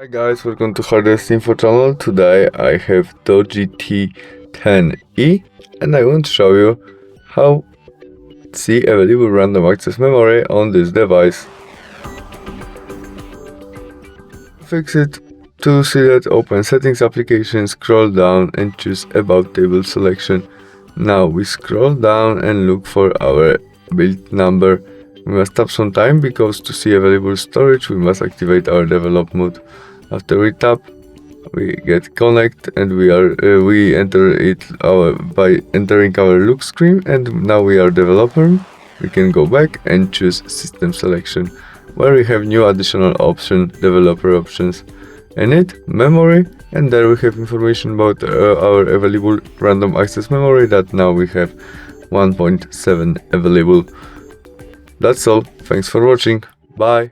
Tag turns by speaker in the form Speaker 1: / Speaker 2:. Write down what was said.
Speaker 1: Hi guys, welcome to HardReset.Info channel. Today I have Doogee T10e and I want to show you how to see available random access memory on this device. Fix it. To see that, open settings application, scroll down and choose about table selection. Now we scroll down and look for our build number. We must tap some time because to see available storage we must activate our develop mode. After we tap, we get connect and we enter it by entering our look screen, and now we are developer. We can go back and choose system selection, where we have new additional option, developer options. In it, memory, and there we have information about our available random access memory that now we have 1.7 available. That's all. Thanks for watching. Bye.